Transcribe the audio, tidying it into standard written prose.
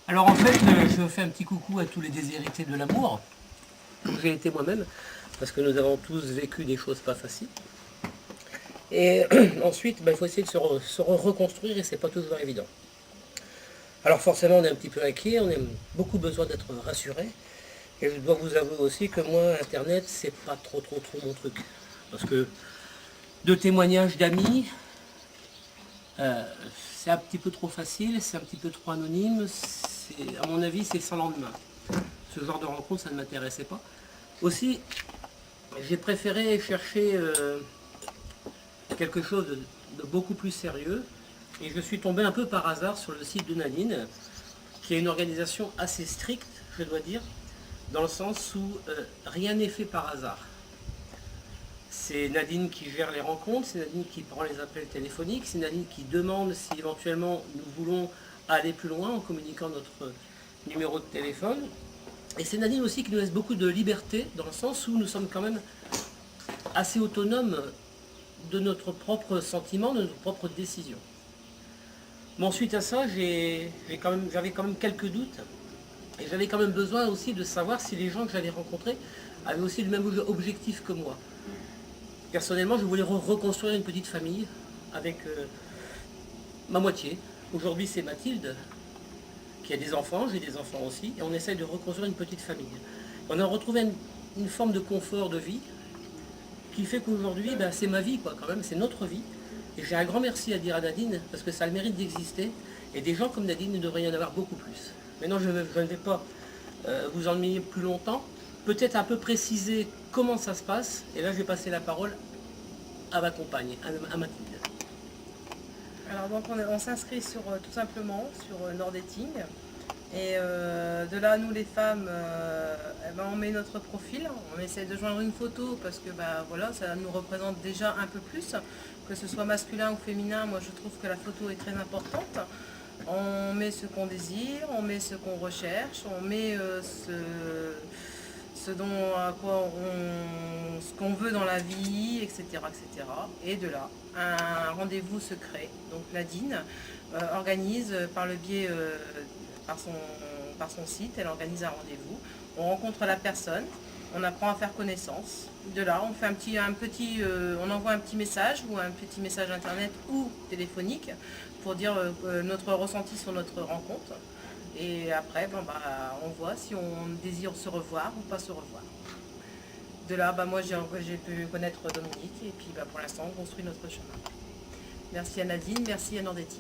Alors en fait, je fais un petit coucou à tous les déshérités de l'amour. J'ai été moi-même, parce que nous avons tous vécu des choses pas faciles. Et ensuite, il faut essayer de reconstruire et c'est pas toujours évident. Alors forcément, on est un petit peu inquiet, on a beaucoup besoin d'être rassuré. Et je dois vous avouer aussi que moi, Internet, c'est pas trop mon truc. Parce que de témoignages d'amis, euh, c'est un petit peu trop facile, c'est un petit peu trop anonyme. À mon avis, c'est sans lendemain. Ce genre de rencontre, ça ne m'intéressait pas. Aussi, j'ai préféré chercher quelque chose de beaucoup plus sérieux. Et je suis tombé un peu par hasard sur le site de Nadine, qui est une organisation assez stricte, je dois dire, dans le sens où rien n'est fait par hasard. C'est Nadine qui gère les rencontres, c'est Nadine qui prend les appels téléphoniques, c'est Nadine qui demande si éventuellement nous voulons aller plus loin en communiquant notre numéro de téléphone. Et c'est Nadine aussi qui nous laisse beaucoup de liberté, dans le sens où nous sommes quand même assez autonomes de notre propre sentiment, de notre propre décision. Bon, suite à ça, j'avais quand même quelques doutes. Et j'avais quand même besoin aussi de savoir si les gens que j'allais rencontrer avaient aussi le même objectif que moi. Personnellement, je voulais reconstruire une petite famille avec ma moitié. Aujourd'hui, c'est Mathilde qui a des enfants, j'ai des enfants aussi, et on essaye de reconstruire une petite famille. On a retrouvé une forme de confort de vie qui fait qu'aujourd'hui, c'est ma vie, quoi, quand même, c'est notre vie. Et j'ai un grand merci à dire à Nadine, parce que ça a le mérite d'exister, et des gens comme Nadine, il devrait y en avoir beaucoup plus. Maintenant, je ne vais pas vous ennuyer plus longtemps, peut-être un peu préciser comment ça se passe, et là, je vais passer la parole à ma compagne, à Mathilde. Alors donc on s'inscrit sur tout simplement sur Norddating et de là nous les femmes on met notre profil, on essaie de joindre une photo parce que voilà ça nous représente déjà un peu plus, que ce soit masculin ou féminin. Moi je trouve que la photo est très importante. On met ce qu'on désire, on met ce qu'on recherche, on met ce ce qu'on veut dans la vie, etc., etc. Et de là, un rendez-vous secret. Donc Nadine organise par le biais, par son site, elle organise un rendez-vous. On rencontre la personne, on apprend à faire connaissance. De là, on fait on envoie un petit message ou un petit message internet ou téléphonique pour dire notre ressenti sur notre rencontre. Et après, on voit si on désire se revoir ou pas se revoir. De là, moi j'ai pu connaître Dominique et puis pour l'instant on construit notre chemin. Merci à Nadine, merci à Nordetti.